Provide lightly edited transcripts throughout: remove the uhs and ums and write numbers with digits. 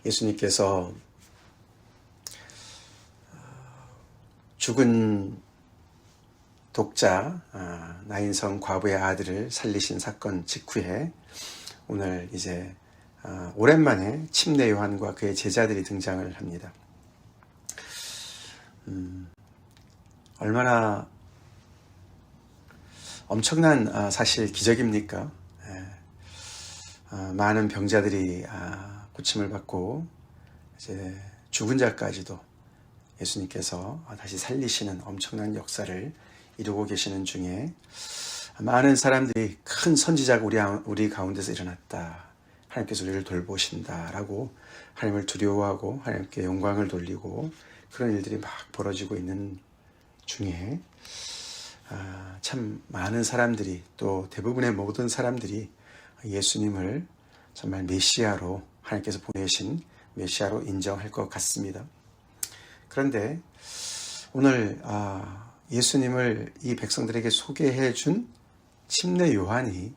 예수님께서 죽은 독자 나인성 과부의 아들을 살리신 사건 직후에 오늘 이제 오랜만에 침례 요한과 그의 제자들이 등장을 합니다. 얼마나 엄청난 사실 기적입니까? 많은 병자들이 고침을 받고 이제 죽은 자까지도 예수님께서 다시 살리시는 엄청난 역사를 이루고 계시는 중에 많은 사람들이 큰 선지자가 우리 가운데서 일어났다. 하나님께서 우리를 돌보신다라고 하나님을 두려워하고 하나님께 영광을 돌리고 그런 일들이 막 벌어지고 있는 중에 참 많은 사람들이 또 대부분의 모든 사람들이 예수님을 정말 메시아로 하나님께서 보내신 메시아로 인정할 것 같습니다. 그런데 오늘 예수님을 이 백성들에게 소개해 준 침례 요한이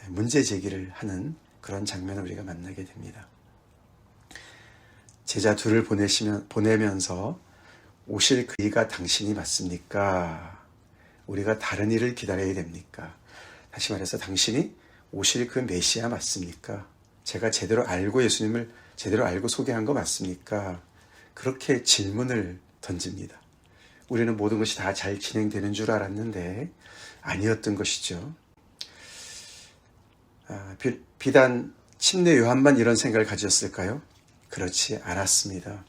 문제 제기를 하는 그런 장면을 우리가 만나게 됩니다. 제자 둘을 보내면서 오실 그이가 당신이 맞습니까? 우리가 다른 일을 기다려야 됩니까? 다시 말해서 당신이 오실 그 메시아 맞습니까? 제가 제대로 알고 예수님을 제대로 알고 소개한 거 맞습니까? 그렇게 질문을 던집니다. 우리는 모든 것이 다 잘 진행되는 줄 알았는데 아니었던 것이죠. 비단 침례 요한만 이런 생각을 가졌을까요? 그렇지 않았습니다.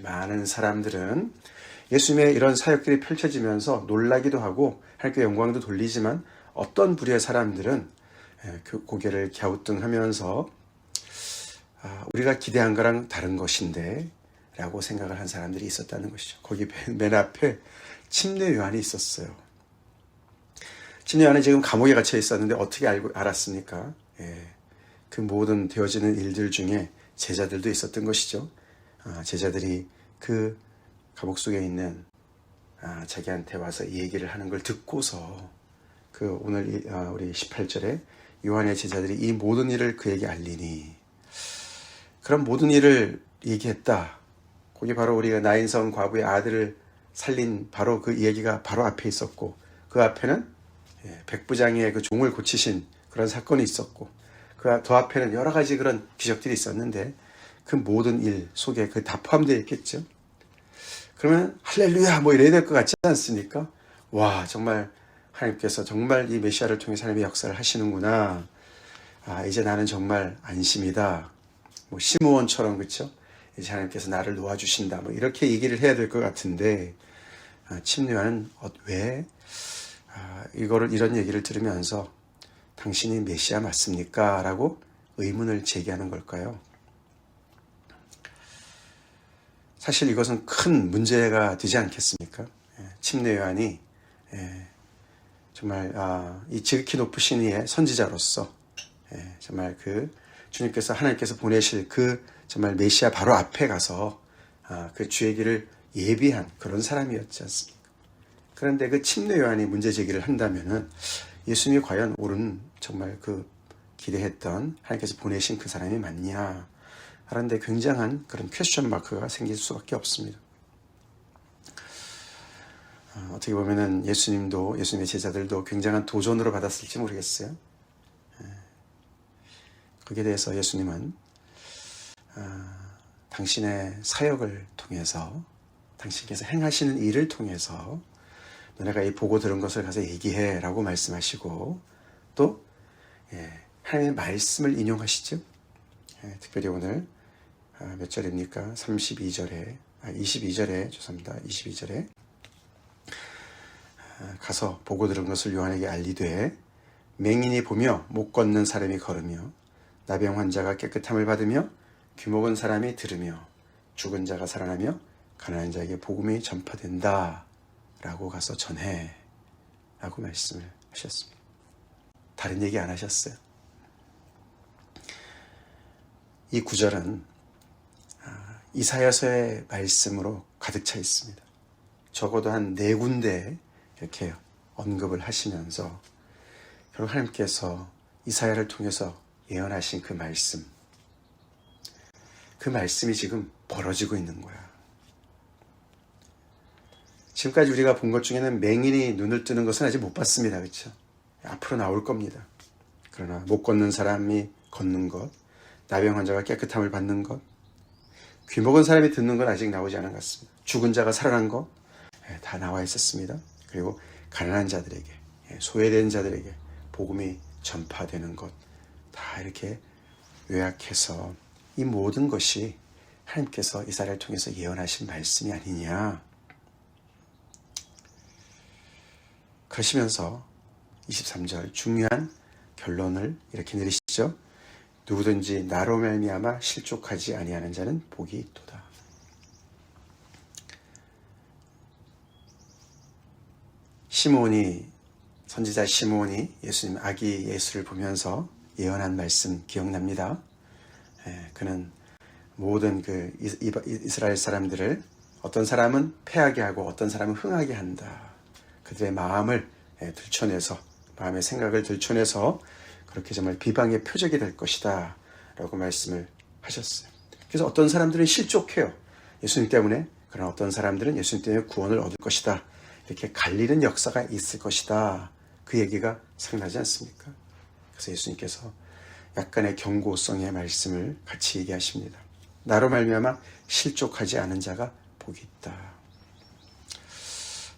많은 사람들은 예수님의 이런 사역들이 펼쳐지면서 놀라기도 하고 하나님께 영광도 돌리지만 어떤 부류의 사람들은 그 고개를 갸우뚱하면서 우리가 기대한 거랑 다른 것인데 라고 생각을 한 사람들이 있었다는 것이죠. 거기 맨 앞에 침례 요한이 있었어요. 침례 요한은 지금 감옥에 갇혀 있었는데 어떻게 알았습니까? 그 모든 되어지는 일들 중에 제자들도 있었던 것이죠. 제자들이 그 감옥 속에 있는 자기한테 와서 이 얘기를 하는 걸 듣고서 오늘 우리 18절에 요한의 제자들이 이 모든 일을 그에게 알리니 그런 모든 일을 얘기했다. 거기 바로 우리가 나인성 과부의 아들을 살린 바로 그 얘기가 바로 앞에 있었고 그 앞에는 백부장의 그 종을 고치신 그런 사건이 있었고 그 더 앞에는 여러 가지 그런 기적들이 있었는데 그 모든 일 속에 그 다 포함되어 있겠죠. 그러면 할렐루야 뭐 이래야 될 것 같지 않습니까? 와 정말 하나님께서 정말 이 메시아를 통해 하나님의 역사를 하시는구나. 이제 나는 정말 안심이다. 뭐 시므온처럼 그렇죠? 이제 하나님께서 나를 놓아주신다. 뭐 이렇게 얘기를 해야 될 것 같은데 침례 요한은 왜 이런 얘기를 들으면서 당신이 메시아 맞습니까? 라고 의문을 제기하는 걸까요? 사실 이것은 큰 문제가 되지 않겠습니까? 침례 요한이 정말 이 지극히 높으신 이의 선지자로서 정말 그 주님께서 하나님께서 보내실 그 정말 메시아 바로 앞에 가서 그 주의 길을 예비한 그런 사람이었지 않습니까? 그런데 그 침례 요한이 문제 제기를 한다면은 예수님이 과연 옳은 정말 그 기대했던 하나님께서 보내신 그 사람이 맞냐? 그런데 굉장한 그런 퀘스천 마크가 생길 수밖에 없습니다. 어떻게 보면은 예수님의 제자들도 굉장한 도전으로 받았을지 모르겠어요. 거기에 대해서 예수님은 당신의 사역을 통해서 당신께서 행하시는 일을 통해서 너네가 이 보고 들은 것을 가서 얘기해 라고 말씀하시고 또 하나님의 말씀을 인용하시죠. 특별히 오늘 몇 절입니까? 22절에 죄송합니다. 22절에 가서 보고 들은 것을 요한에게 알리되 맹인이 보며 못 걷는 사람이 걸으며 나병 환자가 깨끗함을 받으며 귀먹은 사람이 들으며 죽은 자가 살아나며 가난한 자에게 복음이 전파된다 라고 가서 전해 라고 말씀을 하셨습니다. 다른 얘기 안 하셨어요. 이 구절은 이사야서의 말씀으로 가득 차 있습니다. 적어도 한 4군데 이렇게 언급을 하시면서 결국 하나님께서 이사야를 통해서 예언하신 그 말씀, 그 말씀이 지금 벌어지고 있는 거야. 지금까지 우리가 본 것 중에는 맹인이 눈을 뜨는 것은 아직 못 봤습니다. 그렇죠? 앞으로 나올 겁니다. 그러나 못 걷는 사람이 걷는 것, 나병 환자가 깨끗함을 받는 것, 귀 먹은 사람이 듣는 건 아직 나오지 않은 것 같습니다. 죽은 자가 살아난 것, 다 나와 있었습니다. 그리고 가난한 자들에게, 소외된 자들에게 복음이 전파되는 것, 다 이렇게 요약해서 이 모든 것이 하나님께서 이사야를 통해서 예언하신 말씀이 아니냐. 그러시면서 23절 중요한 결론을 이렇게 내리시죠. 누구든지 나로 말미암아 실족하지 아니하는 자는 복이 있도다. 선지자 시므온이 예수님 아기 예수를 보면서 예언한 말씀 기억납니다. 그는 모든 그 이스라엘 사람들을 어떤 사람은 패하게 하고 어떤 사람은 흥하게 한다. 그들의 마음을 들춰내서 마음의 생각을 들춰내서 그렇게 정말 비방의 표적이 될 것이다 라고 말씀을 하셨어요. 그래서 어떤 사람들은 실족해요. 예수님 때문에. 그러나 어떤 사람들은 예수님 때문에 구원을 얻을 것이다. 이렇게 갈리는 역사가 있을 것이다. 그 얘기가 생각나지 않습니까? 그래서 예수님께서 약간의 경고성의 말씀을 같이 얘기하십니다. 나로 말미암아 실족하지 않은 자가 복이 있다.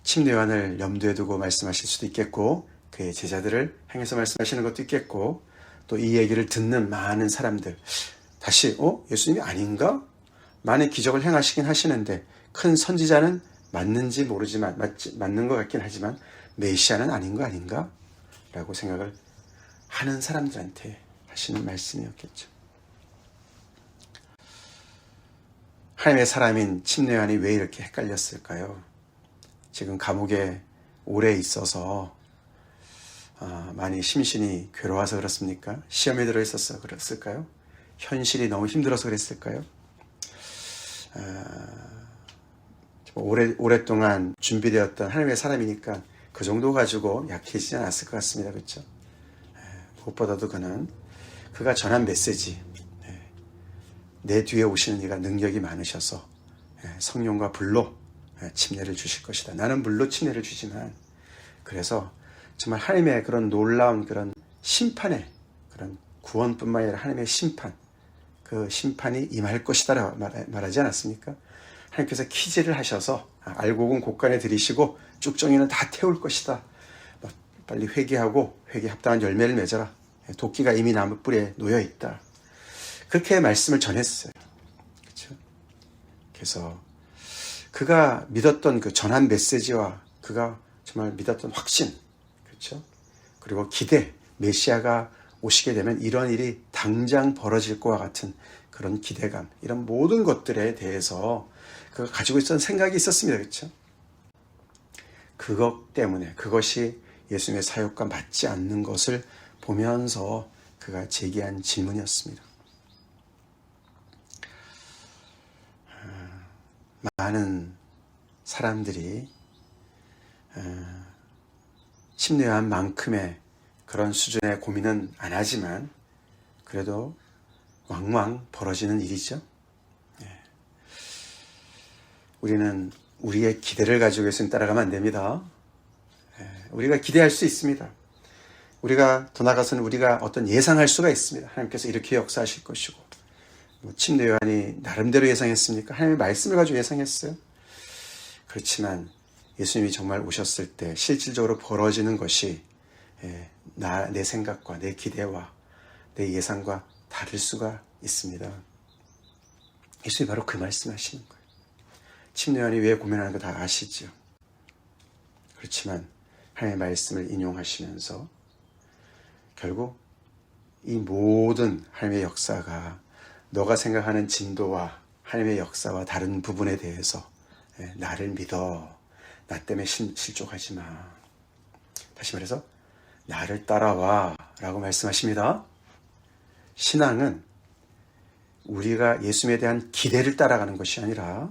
침례요한을 염두에 두고 말씀하실 수도 있겠고 그의 제자들을 향해서 말씀하시는 것도 있겠고 또 이 얘기를 듣는 많은 사람들 다시 예수님이 아닌가? 많은 기적을 행하시긴 하시는데 큰 선지자는 맞는지 모르지만 맞는 것 같긴 하지만 메시아는 아닌 거 아닌가? 라고 생각을 하는 사람들한테 하시는 말씀이었겠죠. 하나님의 사람인 침례요한이 왜 이렇게 헷갈렸을까요? 지금 감옥에 오래 있어서 많이 심신이 괴로워서 그렇습니까? 시험에 들어있어서 그랬을까요? 현실이 너무 힘들어서 그랬을까요? 오랫동안 준비되었던 하나님의 사람이니까 그 정도 가지고 약해지지 않았을 것 같습니다. 그렇죠? 무엇보다도 그가 전한 메시지, 내 뒤에 오시는 이가 능력이 많으셔서 성령과 불로 침례를 주실 것이다. 나는 물로 침례를 주지만 그래서 정말 하나님의 그런 놀라운 그런 심판의 그런 구원뿐만 아니라 하나님의 심판, 그 심판이 임할 것이다 말하지 않았습니까? 하나님께서 키질을 하셔서 알곡은 곳간에 들이시고 쭉정이는 다 태울 것이다. 빨리 회개하고 회개에 합당한 열매를 맺어라. 도끼가 이미 나무 뿌리에 놓여 있다. 그렇게 말씀을 전했어요. 그렇죠? 그래서 그가 믿었던 그 전한 메시지와 그가 정말 믿었던 확신, 그렇죠? 그리고 기대, 메시아가 오시게 되면 이런 일이 당장 벌어질 것과 같은 그런 기대감, 이런 모든 것들에 대해서 그가 가지고 있었던 생각이 있었습니다. 그렇죠? 그것 때문에 그것이 예수님의 사역과 맞지 않는 것을 보면서 그가 제기한 질문이었습니다. 많은 사람들이 침례요한 만큼의 그런 수준의 고민은 안 하지만 그래도 왕왕 벌어지는 일이죠. 우리는 우리의 기대를 가지고 예수님 따라가면 안 됩니다. 우리가 기대할 수 있습니다. 우리가 더 나아가서는 우리가 어떤 예상할 수가 있습니다. 하나님께서 이렇게 역사하실 것이고 침례요한이 나름대로 예상했습니까? 하나님의 말씀을 가지고 예상했어요. 그렇지만 예수님이 정말 오셨을 때 실질적으로 벌어지는 것이 내 생각과 내 기대와 내 예상과 다를 수가 있습니다. 예수님이 바로 그 말씀하시는 거예요. 침례요한이 왜 고민하는 거 다 아시죠? 그렇지만 하나님의 말씀을 인용하시면서 결국 이 모든 하나님의 역사가 너가 생각하는 진도와 하나님의 역사와 다른 부분에 대해서 나를 믿어. 나 때문에 실족하지 마. 다시 말해서 나를 따라와 라고 말씀하십니다. 신앙은 우리가 예수님에 대한 기대를 따라가는 것이 아니라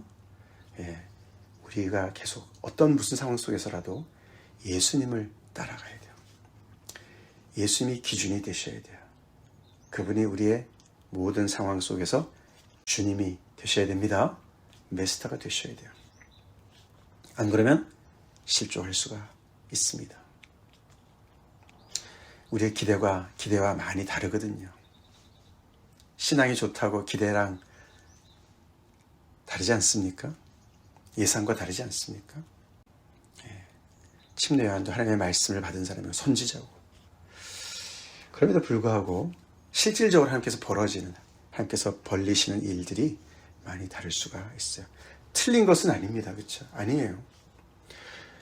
우리가 계속 무슨 상황 속에서라도 예수님을 따라가야 돼요. 예수님이 기준이 되셔야 돼요. 그분이 우리의 모든 상황 속에서 주님이 되셔야 됩니다. 메스터가 되셔야 돼요. 안 그러면 실족할 수가 있습니다. 우리의 기대와 많이 다르거든요. 신앙이 좋다고 기대랑 다르지 않습니까? 예상과 다르지 않습니까? 침례 요한도 하나님의 말씀을 받은 사람이고 선지자고, 그럼에도 불구하고 실질적으로 하나님께서 하나님께서 벌리시는 일들이 많이 다를 수가 있어요. 틀린 것은 아닙니다. 그렇죠? 아니에요.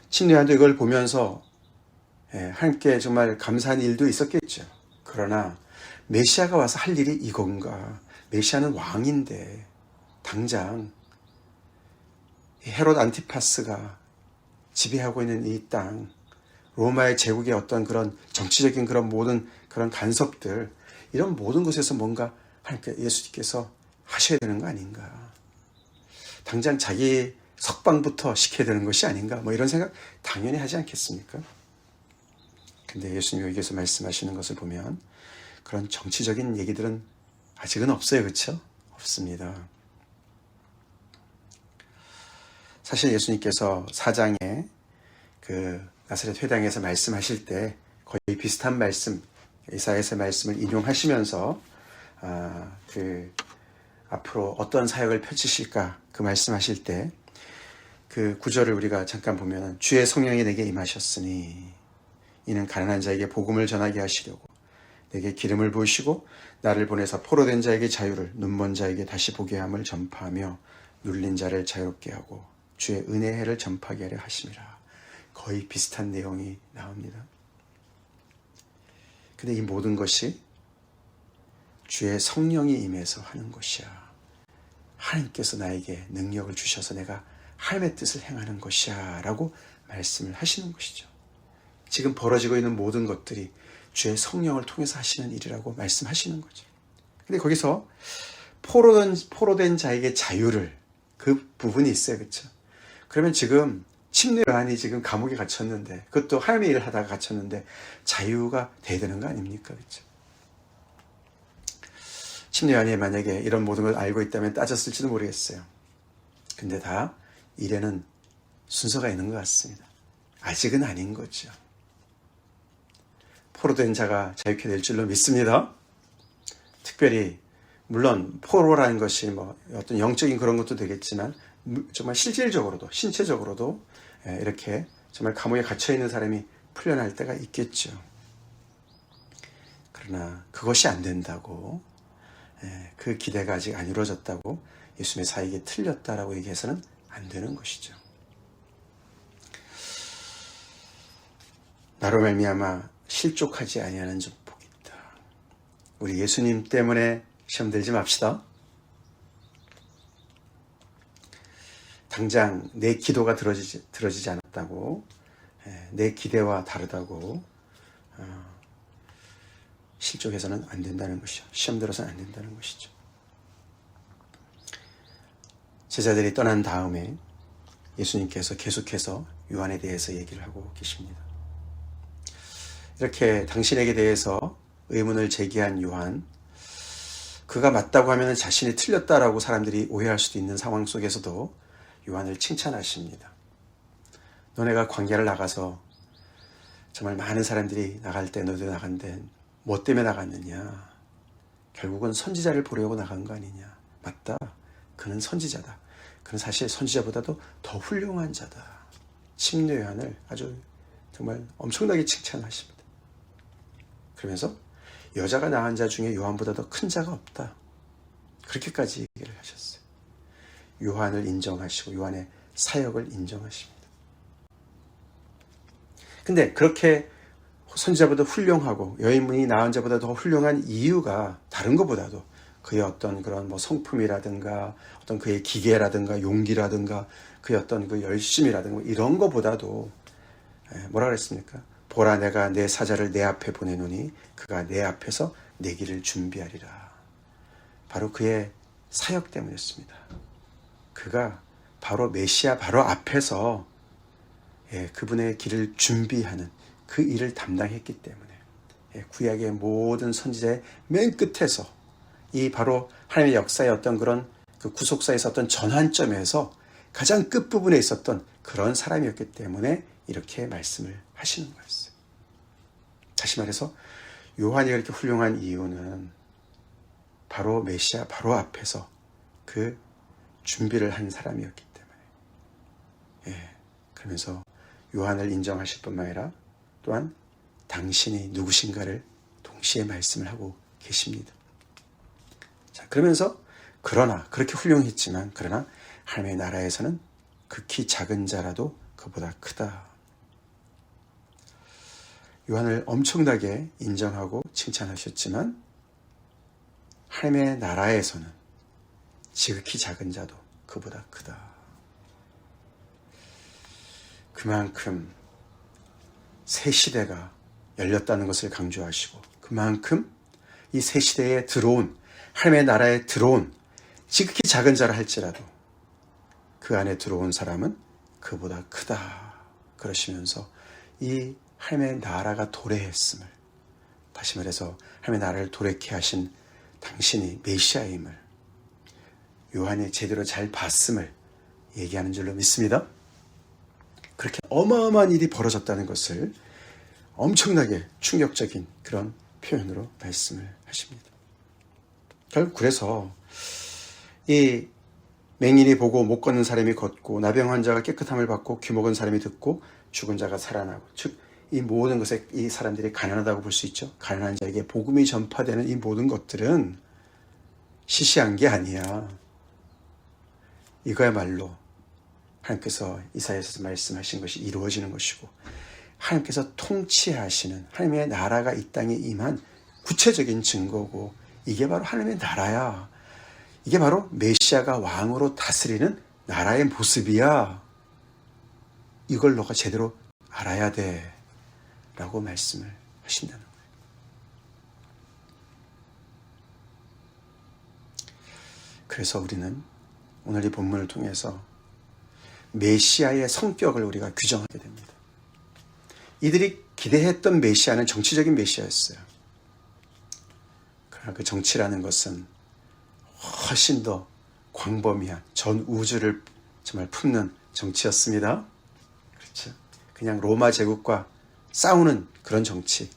침례 요한도 이걸 보면서 하나님께 정말 감사한 일도 있었겠죠. 그러나 메시아가 와서 할 일이 이건가? 메시아는 왕인데 당장 헤롯 안티파스가 지배하고 있는 이 땅, 로마의 제국의 어떤 그런 정치적인 그런 모든 그런 간섭들, 이런 모든 것에서 뭔가 하나님께 예수님께서 하셔야 되는 거 아닌가? 당장 자기 석방부터 시켜야 되는 것이 아닌가? 뭐 이런 생각 당연히 하지 않겠습니까? 근데 예수님이 여기서 말씀하시는 것을 보면 그런 정치적인 얘기들은 아직은 없어요. 그렇죠? 없습니다. 사실 예수님께서 4장에 그 나사렛 회당에서 말씀하실 때 거의 비슷한 말씀, 이사야서의 말씀을 인용하시면서 앞으로 어떤 사역을 펼치실까 그 말씀하실 때 그 구절을 우리가 잠깐 보면, 주의 성령이 내게 임하셨으니 이는 가난한 자에게 복음을 전하게 하시려고 내게 기름을 부으시고 나를 보내사 포로된 자에게 자유를, 눈먼 자에게 다시 보게 함을 전파하며 눌린 자를 자유롭게 하고 주의 은혜의 해를 전파하게 하려 하심이라. 거의 비슷한 내용이 나옵니다. 근데 이 모든 것이 주의 성령이 임해서 하는 것이야. 하나님께서 나에게 능력을 주셔서 내가 하나님의 뜻을 행하는 것이야 라고 말씀을 하시는 것이죠. 지금 벌어지고 있는 모든 것들이 주의 성령을 통해서 하시는 일이라고 말씀하시는 거죠. 근데 거기서 포로된 자에게 자유를, 그 부분이 있어요. 그렇죠? 그러면 지금 침례 요한이 지금 감옥에 갇혔는데, 그것도 하나님의 일을 하다가 갇혔는데 자유가 돼야 되는 거 아닙니까? 그렇죠? 침례 요한이 만약에 이런 모든 걸 알고 있다면 따졌을지도 모르겠어요. 근데 다 일에는 순서가 있는 것 같습니다. 아직은 아닌 거죠. 포로된 자가 자유케 될 줄로 믿습니다. 특별히 물론 포로라는 것이 뭐 어떤 영적인 그런 것도 되겠지만 정말 실질적으로도, 신체적으로도 이렇게 정말 감옥에 갇혀 있는 사람이 풀려날 때가 있겠죠. 그러나 그것이 안 된다고, 그 기대가 아직 안 이루어졌다고 예수님의 사역이 틀렸다라고 얘기해서는 안 되는 것이죠. 나로 말미암아 실족하지 아니하는 좀 복이 있다. 우리 예수님 때문에 시험 들지 맙시다. 당장 내 기도가 들어지지 않았다고, 내 기대와 다르다고 실족해서는 안 된다는 것이죠. 시험 들어서는 안 된다는 것이죠. 제자들이 떠난 다음에 예수님께서 계속해서 요한에 대해서 얘기를 하고 계십니다. 이렇게 당신에게 대해서 의문을 제기한 요한, 그가 맞다고 하면 자신이 틀렸다라고 사람들이 오해할 수도 있는 상황 속에서도 요한을 칭찬하십니다. 너네가 광야를 나가서 정말 많은 사람들이 나갈 때 너도 나간데 뭐 때문에 나갔느냐? 결국은 선지자를 보려고 나간 거 아니냐? 맞다. 그는 선지자다. 그는 사실 선지자보다도 더 훌륭한 자다. 침례 요한을 아주 정말 엄청나게 칭찬하십니다. 그러면서 여자가 낳은 자 중에 요한보다 더 큰 자가 없다. 그렇게까지 얘기를 하셨어요. 요한을 인정하시고 요한의 사역을 인정하십니다. 근데 그렇게 선지자보다 훌륭하고 여인분이 낳은 자보다 더 훌륭한 이유가 다른 것보다도 그의 어떤 그런 뭐 성품이라든가 어떤 그의 기계라든가 용기라든가 그의 어떤 그 열심이라든가 이런 것보다도 뭐라 그랬습니까? 보라, 내가 내 사자를 내 앞에 보내노니 그가 내 앞에서 내 길을 준비하리라. 바로 그의 사역 때문이었습니다. 그가 바로 메시아 바로 앞에서 그분의 길을 준비하는 그 일을 담당했기 때문에 구약의 모든 선지자의 맨 끝에서 이 바로 하나님의 역사의 어떤 그런 그 구속사에서 어떤 전환점에서 가장 끝부분에 있었던 그런 사람이었기 때문에 이렇게 말씀을 하시는 거였어요. 다시 말해서 요한이 이렇게 훌륭한 이유는 바로 메시아 바로 앞에서 그 준비를 한 사람이었기 때문에, 그러면서 요한을 인정하실 뿐만 아니라 또한 당신이 누구신가를 동시에 말씀을 하고 계십니다. 자, 그러면서 그러나 그렇게 훌륭했지만 그러나 하나님의 나라에서는 극히 작은 자라도 그보다 크다. 요한을 엄청나게 인정하고 칭찬하셨지만 하나님의 나라에서는 지극히 작은 자도 그보다 크다. 그만큼 새 시대가 열렸다는 것을 강조하시고 그만큼 이 새 시대에 들어온 하나님의 나라에 들어온 지극히 작은 자라 할지라도 그 안에 들어온 사람은 그보다 크다. 그러시면서 이 하나님의 나라가 도래했음을, 다시 말해서 하나님의 나라를 도래케 하신 당신이 메시아임을 요한이 제대로 잘 봤음을 얘기하는 줄로 믿습니다. 그렇게 어마어마한 일이 벌어졌다는 것을 엄청나게 충격적인 그런 표현으로 말씀을 하십니다. 결국 그래서 이 맹인이 보고 못 걷는 사람이 걷고 나병 환자가 깨끗함을 받고 귀 먹은 사람이 듣고 죽은 자가 살아나고, 즉 이 모든 것에 이 사람들이 가난하다고 볼 수 있죠. 가난한 자에게 복음이 전파되는 이 모든 것들은 시시한 게 아니야. 이거야말로 하나님께서 이사야에서 말씀하신 것이 이루어지는 것이고 하나님께서 통치하시는 하나님의 나라가 이 땅에 임한 구체적인 증거고, 이게 바로 하나님의 나라야. 이게 바로 메시아가 왕으로 다스리는 나라의 모습이야. 이걸 너가 제대로 알아야 돼 라고 말씀을 하신다는 거예요. 그래서 우리는 오늘 이 본문을 통해서 메시아의 성격을 우리가 규정하게 됩니다. 이들이 기대했던 메시아는 정치적인 메시아였어요. 그러나 그 정치라는 것은 훨씬 더 광범위한 전 우주를 정말 품는 정치였습니다. 그렇죠? 그냥 로마 제국과 싸우는 그런 정치.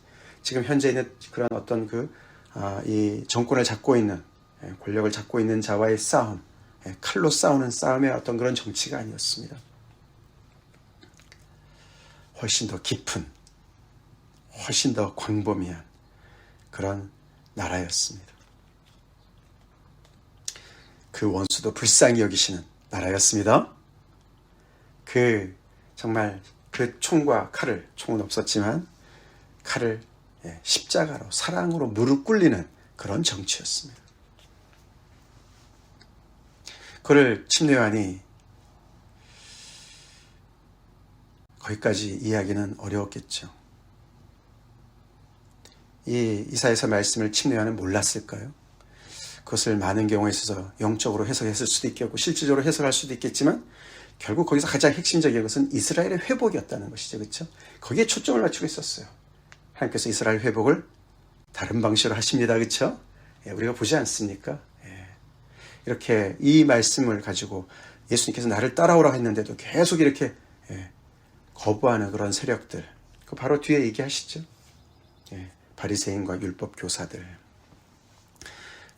지금 현재 있는 그런 어떤 이 정권을 잡고 있는, 권력을 잡고 있는 자와의 싸움, 칼로 싸우는 싸움의 어떤 그런 정치가 아니었습니다. 훨씬 더 깊은, 훨씬 더 광범위한 그런 나라였습니다. 그 원수도 불쌍히 여기시는 나라였습니다. 정말 그 총과 칼을, 총은 없었지만 칼을 십자가로, 사랑으로 무릎 꿇리는 그런 정치였습니다. 그를 침례 요한이 거기까지 이해하기는 어려웠겠죠. 이 이사야서 말씀을 침례 요한은 몰랐을까요? 그것을 많은 경우에 있어서 영적으로 해석했을 수도 있겠고 실질적으로 해석할 수도 있겠지만 결국 거기서 가장 핵심적인 것은 이스라엘의 회복이었다는 것이죠. 그렇죠? 거기에 초점을 맞추고 있었어요. 하나님께서 이스라엘 회복을 다른 방식으로 하십니다. 그렇죠? 우리가 보지 않습니까? 이렇게 이 말씀을 가지고 예수님께서 나를 따라오라고 했는데도 계속 이렇게 거부하는 그런 세력들, 그 바로 뒤에 얘기하시죠. 바리새인과 율법 교사들,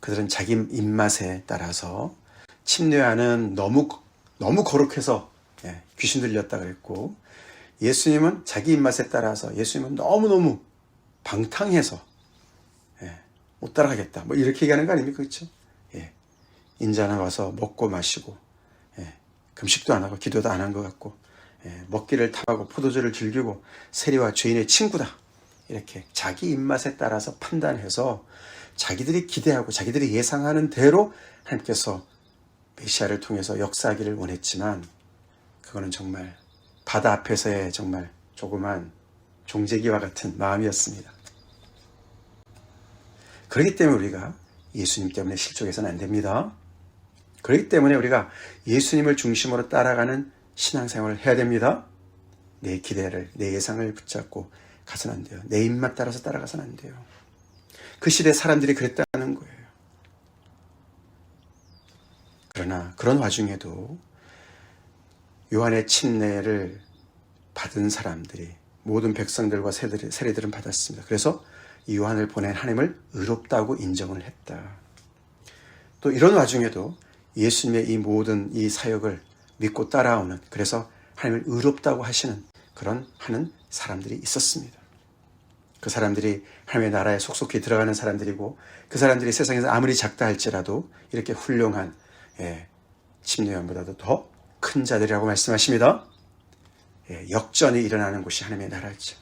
그들은 자기 입맛에 따라서 침례하는 너무 거룩해서 귀신 들렸다 그랬고, 예수님은 자기 입맛에 따라서, 예수님은 너무너무 방탕해서 못 따라가겠다, 뭐 이렇게 얘기하는 거 아닙니까? 그렇죠? 인자나 와서 먹고 마시고 금식도 안 하고 기도도 안 한 것 같고 먹기를 탐하고 포도주를 즐기고 세리와 죄인의 친구다, 이렇게 자기 입맛에 따라서 판단해서 자기들이 기대하고 자기들이 예상하는 대로 하나님께서 메시아를 통해서 역사하기를 원했지만, 그거는 정말 바다 앞에서의 정말 조그만 종재기와 같은 마음이었습니다. 그렇기 때문에 우리가 예수님 때문에 실족해서는 안 됩니다. 그렇기 때문에 우리가 예수님을 중심으로 따라가는 신앙생활을 해야 됩니다. 내 기대를, 내 예상을 붙잡고 가서는 안 돼요. 내 입맛 따라서 따라가서는 안 돼요. 그 시대 사람들이 그랬다는 거예요. 그러나 그런 와중에도 요한의 침례를 받은 사람들이 모든 백성들과 세리들은 받았습니다. 그래서 이 요한을 보낸 하나님을 의롭다고 인정을 했다. 또 이런 와중에도 예수님의 이 모든 이 사역을 믿고 따라오는, 그래서 하나님을 의롭다고 하시는 그런 하는 사람들이 있었습니다. 그 사람들이 하나님의 나라에 속속히 들어가는 사람들이고, 그 사람들이 세상에서 아무리 작다 할지라도 이렇게 훌륭한 침례 요한보다도 더 큰 자들이라고 말씀하십니다. 역전이 일어나는 곳이 하나님의 나라죠.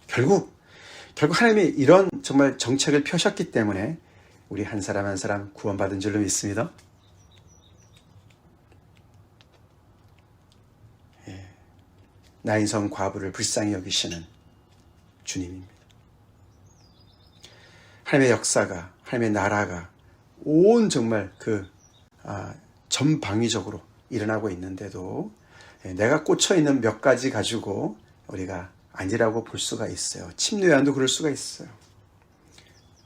결국 하나님이 이런 정말 정책을 펴셨기 때문에 우리 한 사람 한 사람 구원받은 줄로 믿습니다. 나인성 과부를 불쌍히 여기시는 주님입니다. 하나님의 역사가, 하나님의 나라가 온 정말 전방위적으로 일어나고 있는데도 내가 꽂혀있는 몇 가지 가지고 우리가 아니라고 볼 수가 있어요. 침례 요한도 그럴 수가 있어요.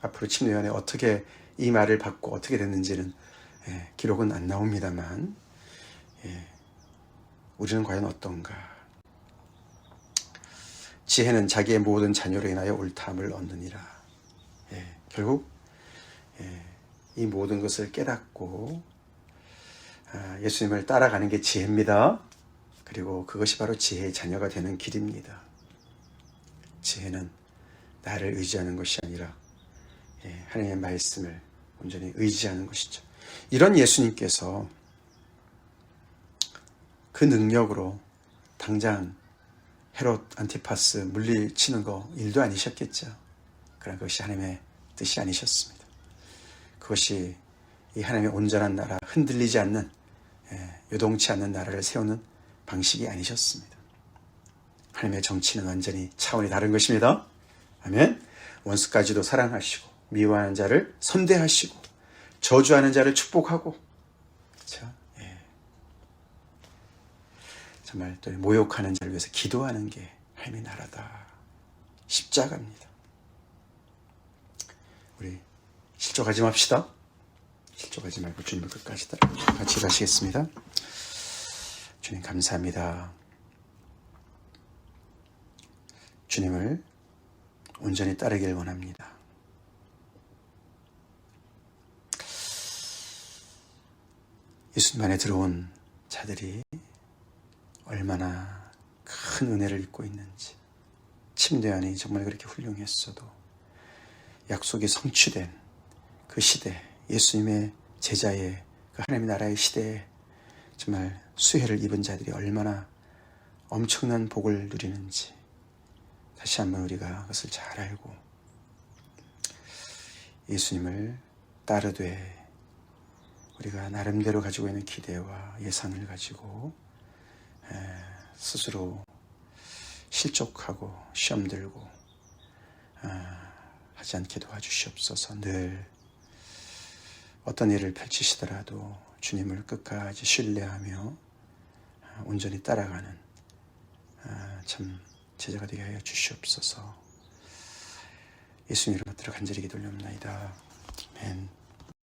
앞으로 침례 요한이 어떻게 이 말을 받고 어떻게 됐는지는 기록은 안 나옵니다만 우리는 과연 어떤가? 지혜는 자기의 모든 자녀로 인하여 옳다함을 얻느니라. 결국 이 모든 것을 깨닫고 예수님을 따라가는 게 지혜입니다. 그리고 그것이 바로 지혜의 자녀가 되는 길입니다. 지혜는 나를 의지하는 것이 아니라 하나님의 말씀을 온전히 의지하는 것이죠. 이런 예수님께서 그 능력으로 당장 헤롯 안티파스 물리치는 거 일도 아니셨겠죠. 그러나 그것이 하나님의 뜻이 아니셨습니다. 그것이 이 하나님의 온전한 나라, 흔들리지 않는, 요동치 않는 나라를 세우는 방식이 아니셨습니다. 하나님의 정치는 완전히 차원이 다른 것입니다. 아멘. 원수까지도 사랑하시고, 미워하는 자를 선대하시고, 저주하는 자를 축복하고, 그렇죠? 정말 또 모욕하는 자를 위해서 기도하는 게 하나님의 나라다. 십자가입니다. 우리 실족하지 맙시다. 실족하지 말고 주님을 끝까지 따라 같이 가시겠습니다. 주님 감사합니다. 주님을 온전히 따르길 원합니다. 예수님 안에 들어온 자들이 얼마나 큰 은혜를 입고 있는지, 침례 요한이 정말 그렇게 훌륭했어도 약속이 성취된 그 시대, 예수님의 제자의 그 하나님의 나라의 시대에 정말 수혜를 입은 자들이 얼마나 엄청난 복을 누리는지 다시 한번 우리가 그것을 잘 알고 예수님을 따르되 우리가 나름대로 가지고 있는 기대와 예상을 가지고 스스로 실족하고 시험 들고 하지 않게 도와주시옵소서. 늘 어떤 일을 펼치시더라도 주님을 끝까지 신뢰하며 온전히 따라가는 참 제자가 되게 하여 주시옵소서. 예수님 이름으로 간절히 기도 올려옵나이다. 아멘.